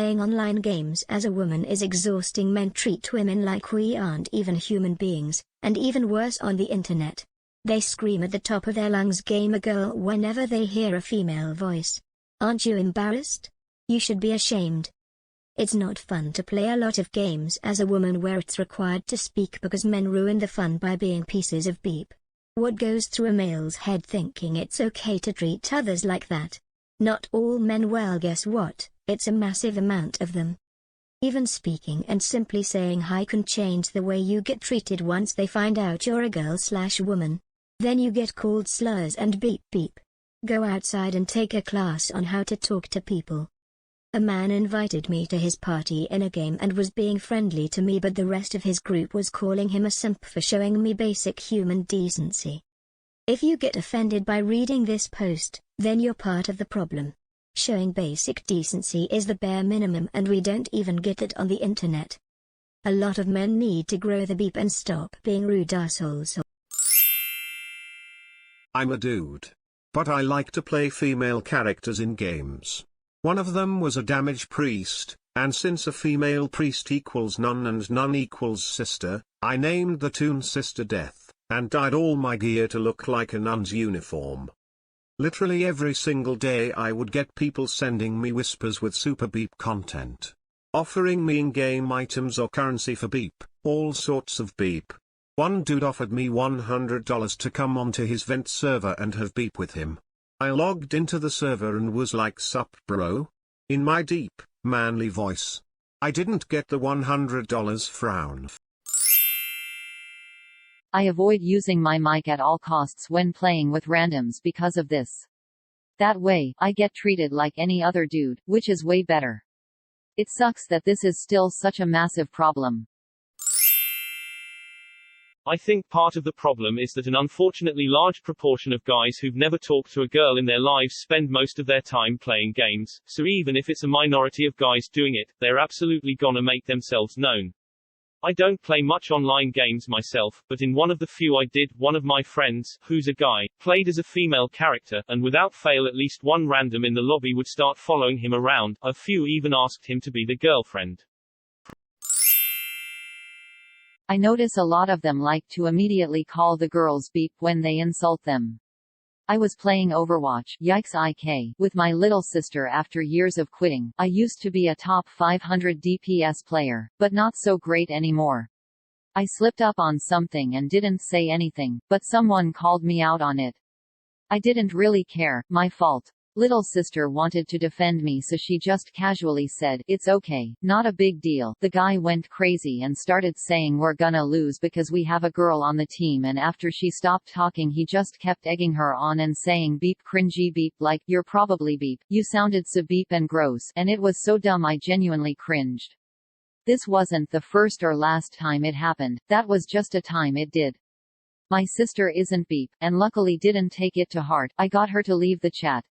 Playing online games as a woman is exhausting. Men treat women like we aren't even human beings, and even worse on the internet. They scream at the top of their lungs "gamer girl" whenever they hear a female voice. Aren't you embarrassed? You should be ashamed. It's not fun to play a lot of games as a woman where it's required to speak because men ruin the fun by being pieces of beep. What goes through a male's head thinking it's okay to treat others like that? Not all men. Well, guess what? It's a massive amount of them. Even speaking and simply saying hi can change the way you get treated once they find out you're a girl/woman. Then you get called slurs and beep beep. Go outside and take a class on how to talk to people. A man invited me to his party in a game and was being friendly to me, but the rest of his group was calling him a simp for showing me basic human decency. If you get offended by reading this post, then you're part of the problem. Showing basic decency is the bare minimum, and we don't even get it on the internet. A lot of men need to grow the beep and stop being rude assholes. I'm a dude, but I like to play female characters in games. One of them was a damage priest, and since a female priest equals nun and nun equals sister, I named the toon Sister Death, and dyed all my gear to look like a nun's uniform. Literally every single day I would get people sending me whispers with super beep content. Offering me in-game items or currency for beep, all sorts of beep. One dude offered me $100 to come onto his vent server and have beep with him. I logged into the server and was like, "Sup bro?" in my deep, manly voice. I didn't get the $100 frown. I avoid using my mic at all costs when playing with randoms because of this. That way, I get treated like any other dude, which is way better. It sucks that this is still such a massive problem. I think part of the problem is that an unfortunately large proportion of guys who've never talked to a girl in their lives spend most of their time playing games, so even if it's a minority of guys doing it, they're absolutely gonna make themselves known. I don't play much online games myself, but in one of the few I did, one of my friends, who's a guy, played as a female character, and without fail at least one random in the lobby would start following him around. A few even asked him to be the girlfriend. I notice a lot of them like to immediately call the girls beep when they insult them. I was playing Overwatch, yikes IK, with my little sister after years of quitting. I used to be a top 500 DPS player, but not so great anymore. I slipped up on something and didn't say anything, but someone called me out on it. I didn't really care, my fault. Little sister wanted to defend me, so she just casually said, "It's okay, not a big deal." The guy went crazy and started saying we're gonna lose because we have a girl on the team, and after she stopped talking he just kept egging her on and saying beep cringy beep like, "You're probably beep, you sounded so beep and gross," and it was so dumb I genuinely cringed. This wasn't the first or last time it happened, that was just a time it did. My sister isn't beep, and luckily didn't take it to heart. I got her to leave the chat.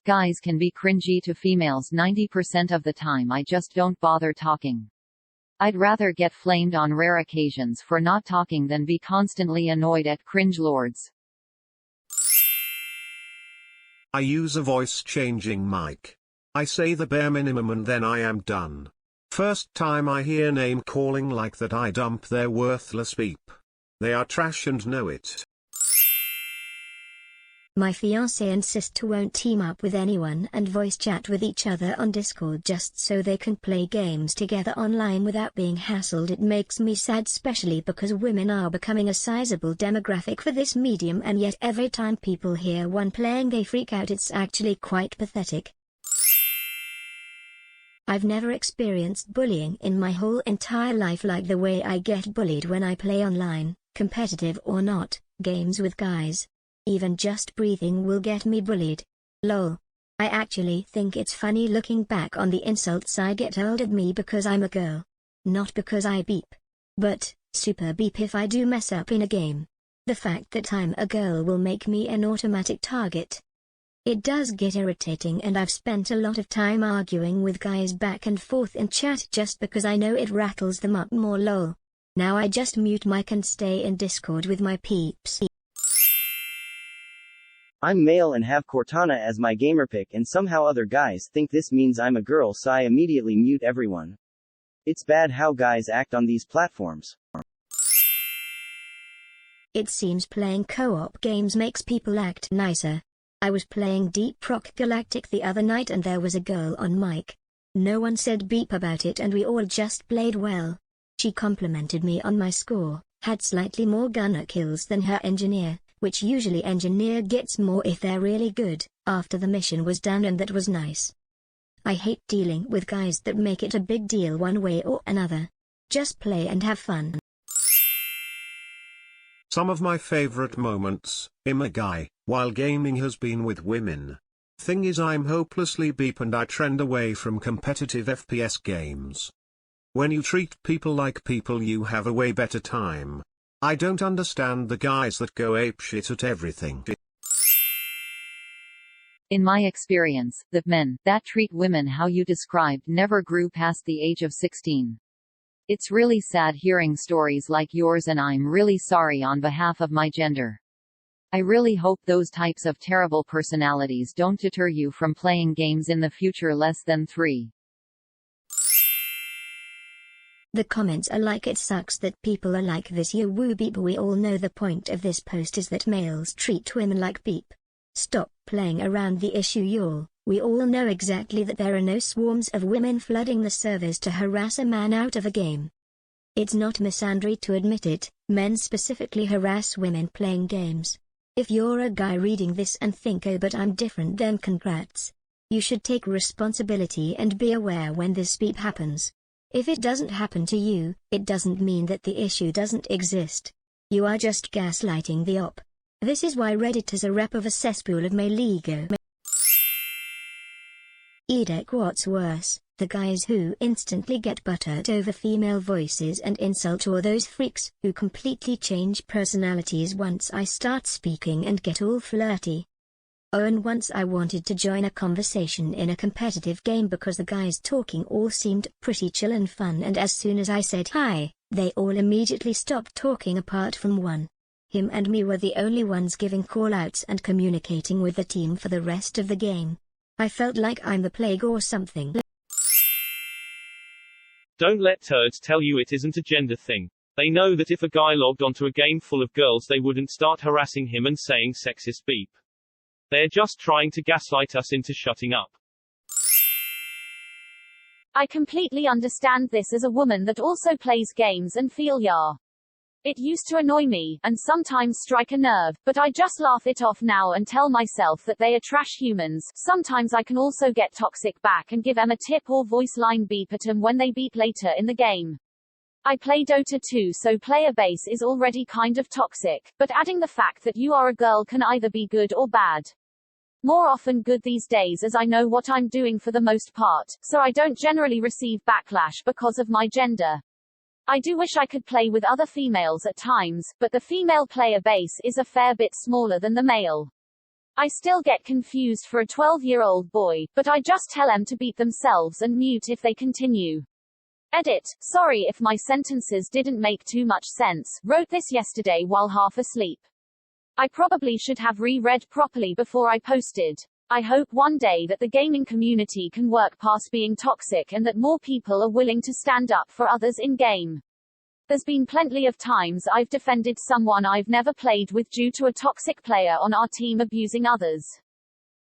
Guys can be cringy to females 90% of the time. I just don't bother talking. I'd rather get flamed on rare occasions for not talking than be constantly annoyed at cringe lords. I use a voice-changing mic. I say the bare minimum and then I am done. First time I hear name calling like that, I dump their worthless beep. They are trash and know it. My fiancé and sister won't team up with anyone and voice chat with each other on Discord just so they can play games together online without being hassled. It makes me sad, especially because women are becoming a sizable demographic for this medium, and yet every time people hear one playing they freak out. It's actually quite pathetic. I've never experienced bullying in my whole entire life like the way I get bullied when I play online, competitive or not, games with guys. Even just breathing will get me bullied. Lol. I actually think it's funny looking back on the insults I get hurled at me because I'm a girl. Not because I beep. But, super beep if I do mess up in a game. The fact that I'm a girl will make me an automatic target. It does get irritating, and I've spent a lot of time arguing with guys back and forth in chat just because I know it rattles them up more. Lol. Now I just mute mic and stay in Discord with my peeps. I'm male and have Cortana as my gamer pick, and somehow other guys think this means I'm a girl, so I immediately mute everyone. It's bad how guys act on these platforms. It seems playing co-op games makes people act nicer. I was playing Deep Rock Galactic the other night and there was a girl on mic. No one said beep about it and we all just played well. She complimented me on my score, had slightly more gunner kills than her engineer, which usually engineer gets more if they're really good, after the mission was done, and that was nice. I hate dealing with guys that make it a big deal one way or another. Just play and have fun. Some of my favorite moments, I'm a guy, while gaming has been with women. Thing is, I'm hopelessly beep and I trend away from competitive FPS games. When you treat people like people, you have a way better time. I don't understand the guys that go apeshit at everything. In my experience, the men that treat women how you described never grew past the age of 16. It's really sad hearing stories like yours, and I'm really sorry on behalf of my gender. I really hope those types of terrible personalities don't deter you from playing games in the future. Less than 3. The comments are like, it sucks that people are like this, you woo beep. We all know the point of this post is that males treat women like beep. Stop playing around the issue, y'all. We all know exactly that there are no swarms of women flooding the servers to harass a man out of a game. It's not misandry to admit it, men specifically harass women playing games. If you're a guy reading this and think, oh but I'm different, then congrats. You should take responsibility and be aware when this beep happens. If it doesn't happen to you, it doesn't mean that the issue doesn't exist. You are just gaslighting the op. This is why Reddit is a rep of a cesspool of male ego. Edek, what's worse, the guys who instantly get butthurt over female voices and insult, or those freaks who completely change personalities once I start speaking and get all flirty. Oh, and once I wanted to join a conversation in a competitive game because the guys talking all seemed pretty chill and fun, and as soon as I said hi, they all immediately stopped talking apart from one. Him and me were the only ones giving callouts and communicating with the team for the rest of the game. I felt like I'm the plague or something. Don't let turds tell you it isn't a gender thing. They know that if a guy logged onto a game full of girls, they wouldn't start harassing him and saying sexist beep. They're just trying to gaslight us into shutting up. I completely understand this as a woman that also plays games and feel ya. It used to annoy me, and sometimes strike a nerve, but I just laugh it off now and tell myself that they are trash humans. Sometimes I can also get toxic back and give them a tip or voice line beep at them when they beep later in the game. I play Dota 2, so player base is already kind of toxic, but adding the fact that you are a girl can either be good or bad. More often good these days, as I know what I'm doing for the most part, so I don't generally receive backlash because of my gender. I do wish I could play with other females at times, but the female player base is a fair bit smaller than the male. I still get confused for a 12-year-old boy, but I just tell them to beat themselves and mute if they continue. Edit, sorry if my sentences didn't make too much sense, wrote this yesterday while half asleep. I probably should have reread properly before I posted. I hope one day that the gaming community can work past being toxic and that more people are willing to stand up for others in-game. There's been plenty of times I've defended someone I've never played with due to a toxic player on our team abusing others.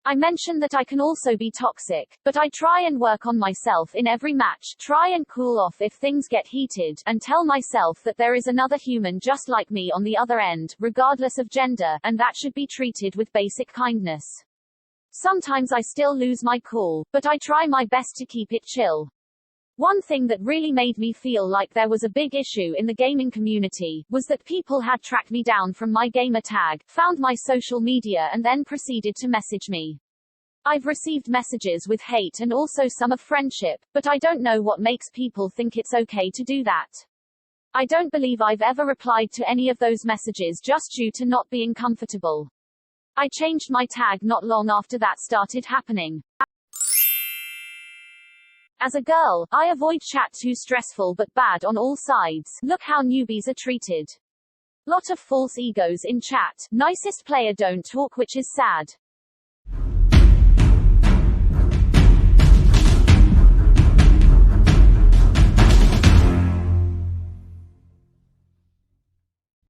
I mention that I can also be toxic, but I try and work on myself in every match, try and cool off if things get heated, and tell myself that there is another human just like me on the other end, regardless of gender, and that should be treated with basic kindness. Sometimes I still lose my cool, but I try my best to keep it chill. One thing that really made me feel like there was a big issue in the gaming community was that people had tracked me down from my gamer tag, found my social media, and then proceeded to message me. I've received messages with hate and also some of friendship, but I don't know what makes people think it's okay to do that. I don't believe I've ever replied to any of those messages just due to not being comfortable. I changed my tag not long after that started happening. As a girl, I avoid chat too stressful but bad on all sides. Look how newbies are treated. Lot of false egos in chat. Nicest player don't talk, which is sad.